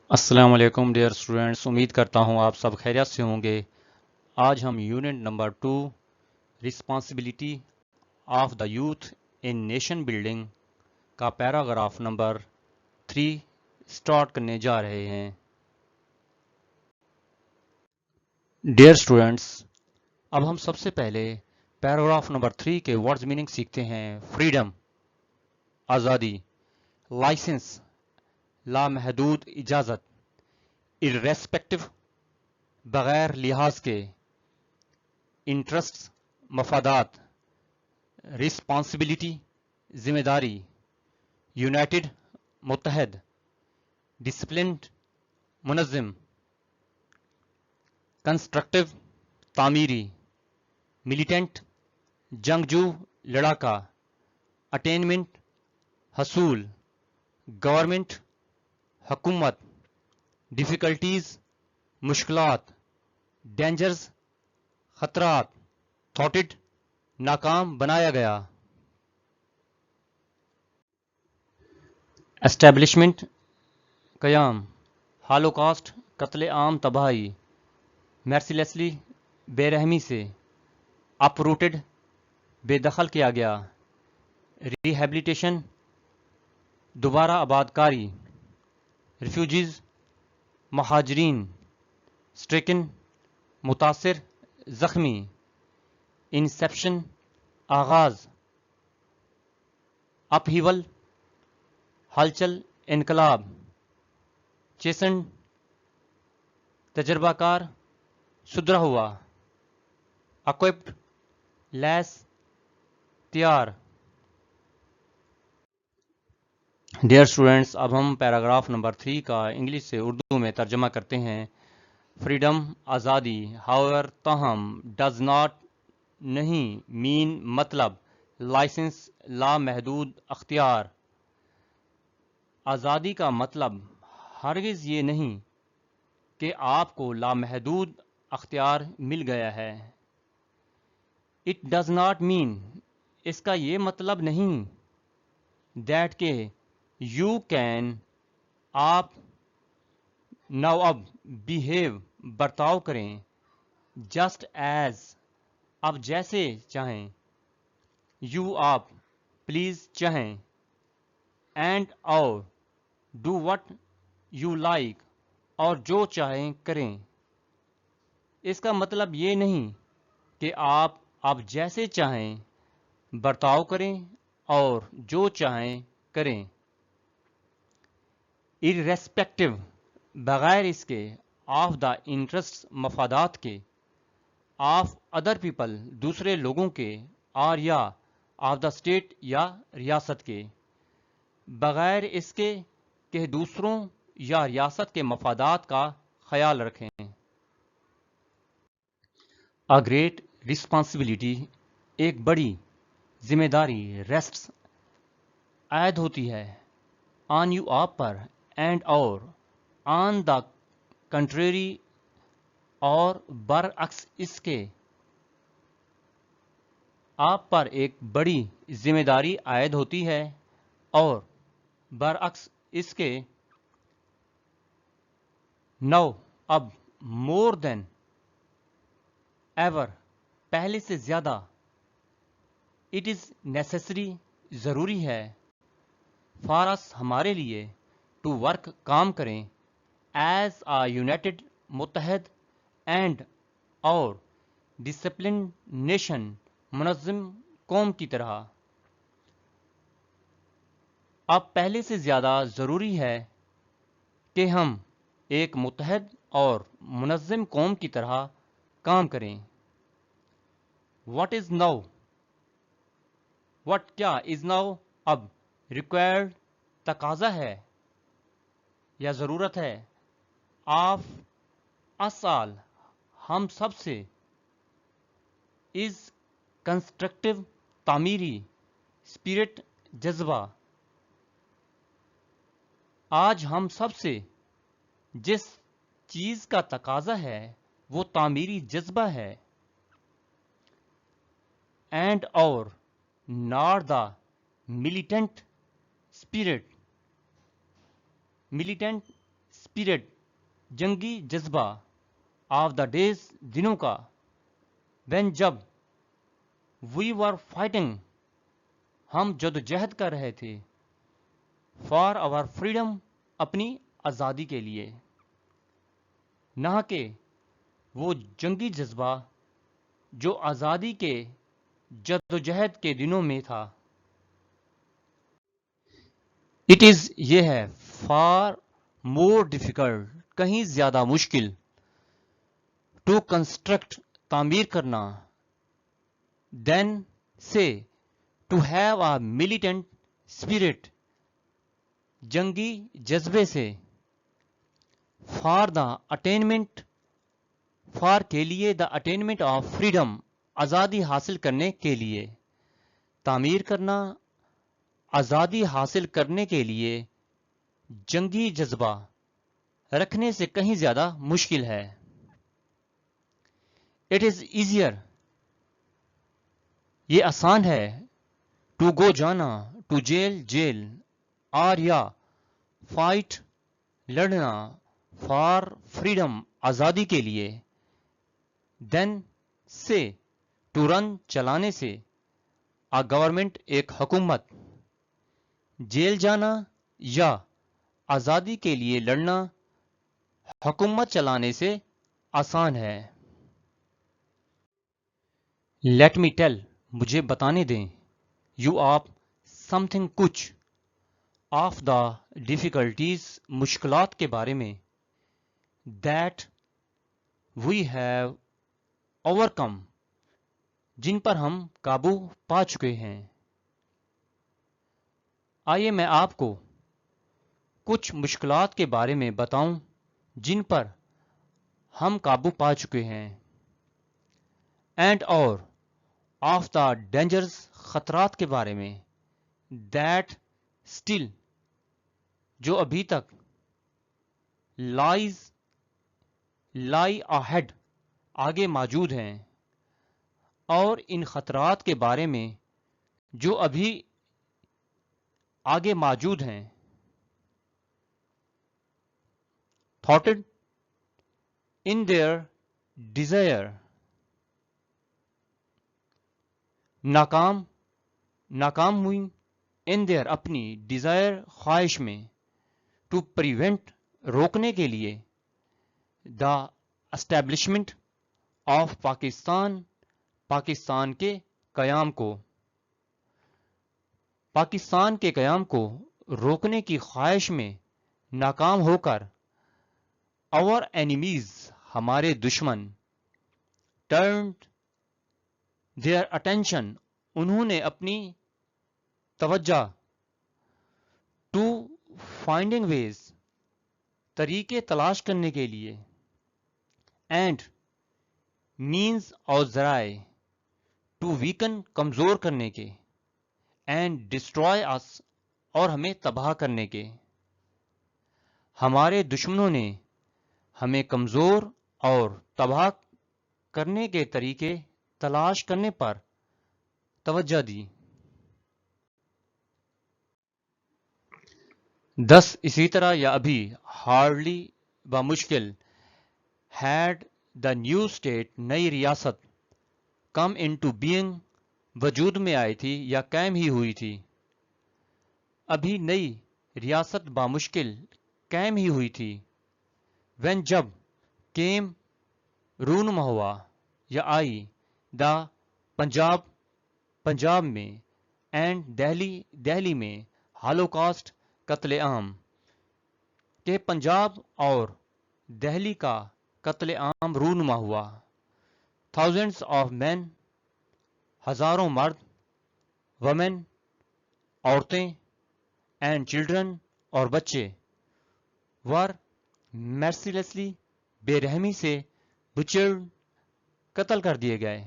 السلام علیکم dear students, امید کرتا ہوں آپ سب خیریت سے ہوں گے۔ آج ہم unit number 2 responsibility of the youth in nation building کا پیراگراف نمبر 3 سٹارٹ کرنے جا رہے ہیں۔ ڈیئر اسٹوڈینٹس، اب ہم سب سے پہلے پیراگراف نمبر 3 کے ورڈز میننگ سیکھتے ہیں۔ فریڈم آزادی، لائسنس لامحدود اجازت، irrespective بغیر لحاظ کے، انٹرسٹ مفادات، رسپانسبلٹی ذمہ داری، یونائٹڈ متحد، ڈسپلنڈ منظم، کنسٹرکٹیو تعمیری، ملیٹنٹ جنگجو لڑاکا، اٹینمنٹ حصول، گورنمنٹ حکومت، ڈیفیکلٹیز مشکلات، ڈینجرز خطرات، تھوٹڈ ناکام بنایا گیا، اسٹیبلشمنٹ قیام، ہالوکاسٹ قتل عام تباہی، مرسیلیسلی بے رحمی سے، اپروٹڈ بے دخل کیا گیا، ریہیبلیٹیشن دوبارہ آباد کاری، ریفیوجیز مہاجرین، سٹرکن متاثر زخمی، انسیپشن آغاز، اپہیول ہلچل انقلاب، چیسنڈ تجربہ کار سدھرا ہوا، اکوپڈ لیس تیار۔ ڈیئر اسٹوڈینٹس، اب ہم پیراگراف نمبر 3 کا انگلش سے اردو میں ترجمہ کرتے ہیں۔ فریڈم آزادی، however تاہم، ڈز ناٹ نہیں، مین مطلب، لائسنس لامحدود اختیار۔ آزادی کا مطلب ہرگز یہ نہیں کہ آپ کو لامحدود اختیار مل گیا ہے۔ اٹ ڈز ناٹ مین، اس کا یہ مطلب نہیں، دیٹ کہ یو کین، آپ نو اب بیہیو برتاؤ کریں، جسٹ ایز اب جیسے چاہیں، یو آپ پلیز چاہیں، اینڈ اور ڈو وٹ یو لائک اور جو چاہیں کریں۔ اس کا مطلب یہ نہیں کہ آپ اب جیسے چاہیں برتاؤ کریں اور جو چاہیں کریں۔ irrespective بغیر اس کے، آف دا انٹرسٹ مفادات کے، آف ادر پیپل دوسرے لوگوں کے، اور یا آف دا اسٹیٹ یا ریاست کے، بغیر اس کے کہ دوسروں یا ریاست کے مفادات کا خیال رکھیں۔ A great responsibility، ایک بڑی ذمہ داری، ریسٹس عائد ہوتی ہے، آن یو آپ پر، اینڈ اور، آن دا کنٹریری اور برعکس اس کے، آپ پر ایک بڑی ذمہ داری عائد ہوتی ہے اور برعکس اس کے، نو اب، مور دین ایور پہلے سے زیادہ، اٹ از نیسیسری ضروری ہے، فار اس ہمارے لیے، ٹو ورک کام کریں، ایز آ یونائٹڈ متحد، اینڈ اور ڈسپلن نیشن منظم قوم کی طرح۔ اب پہلے سے زیادہ ضروری ہے کہ ہم ایک متحد اور منظم قوم کی طرح کام کریں۔ واٹ از نو، وٹ کیا، از نو اب، ریکوائرڈ تقاضا ہے یا ضرورت ہے، آف اس آل ہم سب سے، از کنسٹرکٹیو تعمیری، اسپرٹ جذبہ، آج ہم سب سے جس چیز کا تقاضا ہے وہ تعمیری جذبہ ہے، اینڈ اور not the militant spirit, militant spirit جنگی جذبہ آف دا ڈیز دنوں کا وین جب وی ور فائٹنگ ہم جدوجہد کر رہے تھے فار آور فریڈم اپنی آزادی کے لیے نہ کہ وہ جنگی جذبہ جو آزادی کے جدوجہد کے دنوں میں تھا. اٹ از یہ ہے فار مور ڈیفیکلٹ کہیں زیادہ مشکل ٹو کنسٹرکٹ تعمیر کرنا دین سے to have a militant spirit جنگی جذبے سے فار دا اٹینمنٹ فار کے لیے دا اٹینمنٹ آف فریڈم آزادی حاصل کرنے کے لیے. تعمیر کرنا آزادی حاصل کرنے کے لیے جنگی جذبہ رکھنے سے کہیں زیادہ مشکل ہے. اٹ از ایزیئر یہ آسان ہے ٹو گو جانا ٹو جیل اور یا فائٹ لڑنا فار فریڈم آزادی کے لیے دین سے ٹو رن چلانے سے آ گورنمنٹ ایک حکومت جیل جانا یا آزادی کے لیے لڑنا حکومت چلانے سے آسان ہے. لیٹ می ٹیل مجھے بتانے دیں یو آپ سم تھنگ کچھ آف دا ڈیفیکلٹیز مشکلات کے بارے میں دیٹ وی ہیو اوور کم جن پر ہم قابو پا چکے ہیں. آئیے میں آپ کو کچھ مشکلات کے بارے میں بتاؤں جن پر ہم قابو پا چکے ہیں اینڈ اور آف دا ڈینجرز خطرات کے بارے میں دیٹ اسٹل جو ابھی تک لائی اہیڈ آگے موجود ہیں اور ان خطرات کے بارے میں جو ابھی آگے موجود ہیں thwarted in their desire ناکام ہوئی in their اپنی desire خواہش میں to prevent روکنے کے لیے the establishment of پاکستان کے قیام کو روکنے کی خواہش میں ناکام ہو کر our enemies ہمارے دشمن turned their attention انہوں نے اپنی توجہ to finding ways طریقے تلاش کرنے کے لیے and means اور ذرائع to weaken کمزور کرنے کے and destroy us اور ہمیں تباہ کرنے کے. ہمارے دشمنوں نے ہمیں کمزور اور تباہ کرنے کے طریقے تلاش کرنے پر توجہ دی. 10 اسی طرح یا ابھی ہارڈلی بمشکل ہیڈ دا نیو اسٹیٹ نئی ریاست کم انٹو بینگ وجود میں آئی تھی یا قائم ہی ہوئی تھی. ابھی نئی ریاست بامشکل قائم ہی ہوئی تھی. وین جب کیم رونما ہوا یا آئی دا پنجاب میں اینڈ دہلی میں ہالوکاسٹ قتل عام کہ پنجاب اور دہلی کا قتل عام رونما ہوا. thousands of men ہزاروں مرد women عورتیں and children اور بچے were mercilessly بے رحمی سے butchered قتل کر دیے گئے.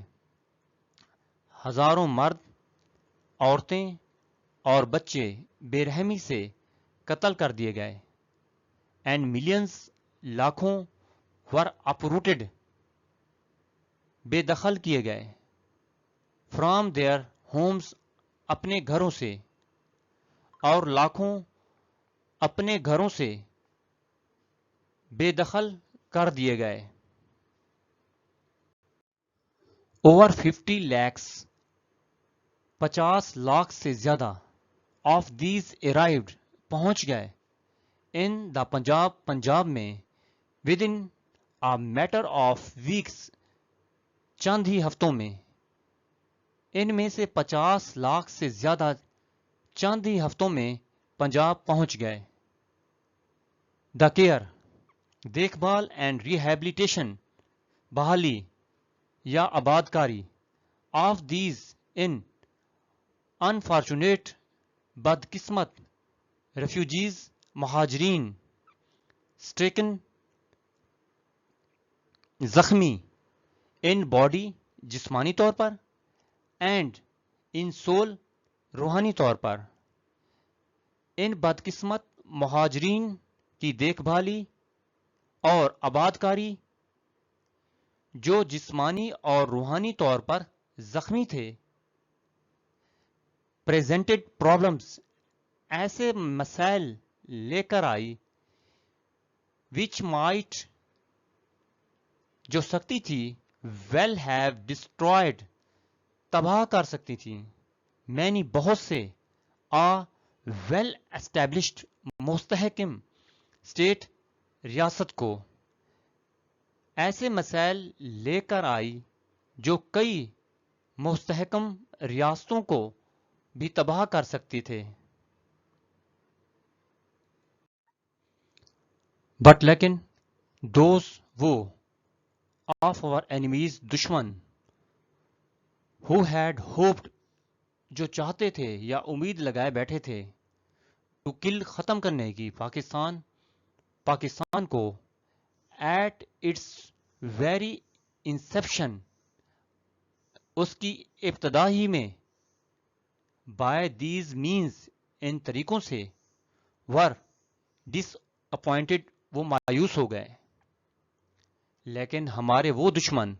ہزاروں مرد عورتیں اور بچے بے رحمی سے قتل کر دیے گئے. and millions لاکھوں were uprooted بے دخل کیے گئے. from their homes اپنے گھروں سے اور لاکھوں اپنے گھروں سے بے دخل کر دیے گئے۔ اوور 50 lakhs 50 لاکھ سے زیادہ آف دیز ارائیوڈ پہنچ گئے ان دا پنجاب میں within a matter of weeks چند ہی ہفتوں میں۔ ان میں سے 50 لاکھ سے زیادہ چند ہی ہفتوں میں پنجاب پہنچ گئے۔ دا کیئر دیکھ بھال اینڈ ریہیبلیٹیشن بحالی یا آبادکاری آف دیز ان انفارچونیٹ بدقسمت ریفیوجیز مہاجرین اسٹریکن زخمی ان باڈی جسمانی طور پر اینڈ ان سول روحانی طور پر۔ ان بدقسمت مہاجرین کی دیکھ بھالی اور آبادکاری جو جسمانی اور روحانی طور پر زخمی تھے، پریزنٹڈ پرابلمس ایسے مسائل لے کر آئی وچ مائٹ جو سکتی تھی ویل ہیو ڈسٹرائڈ تباہ کر سکتی تھی مینی بہت سے آ ویل اسٹیبلشڈ مستحکم اسٹیٹ ریاست کو۔ ایسے مسائل لے کر آئی جو کئی مستحکم ریاستوں کو بھی تباہ کر سکتی تھے۔ بٹ لیکن دوز وہ آف our enemies دشمن who had hoped جو چاہتے تھے یا امید لگائے بیٹھے تھے to kill ختم کرنے کی پاکستان کو at its very inception اس کی ابتدا ہی میں by these means ان طریقوں سے were disappointed وہ مایوس ہو گئے۔ لیکن ہمارے وہ دشمن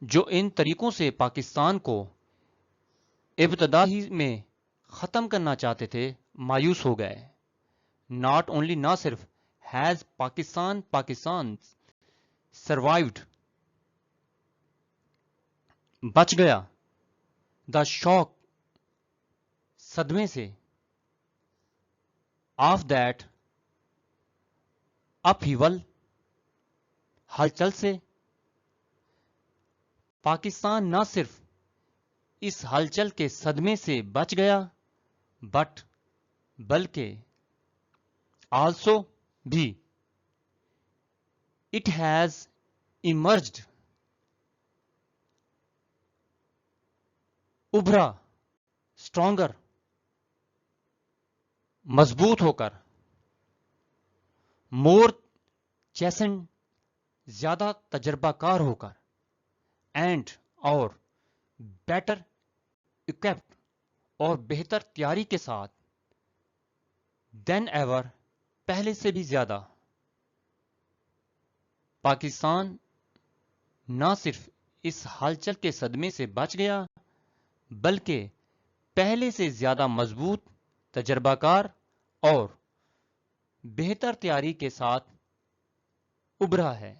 جو ان طریقوں سے پاکستان کو ابتدا ہی میں ختم کرنا چاہتے تھے مایوس ہو گئے۔ ناٹ اونلی نہ صرف ہیز پاکستان سروائیوڈ بچ گیا دا شوق صدمے سے آف دیٹ اپہیول ہلچل سے۔ پاکستان نہ صرف اس ہلچل کے صدمے سے بچ گیا بٹ بلکہ آلسو بھی اٹ ہیز ایمرجڈ ابھرا اسٹرانگر مضبوط ہو کر مور چیسنڈ زیادہ تجربہ کار ہو کر اینڈ اور بیٹر اکوپڈ اور بہتر تیاری کے ساتھ دین ایور پہلے سے بھی زیادہ۔ پاکستان نہ صرف اس ہلچل کے صدمے سے بچ گیا بلکہ پہلے سے زیادہ مضبوط تجربہ کار اور بہتر تیاری کے ساتھ ابھرا ہے۔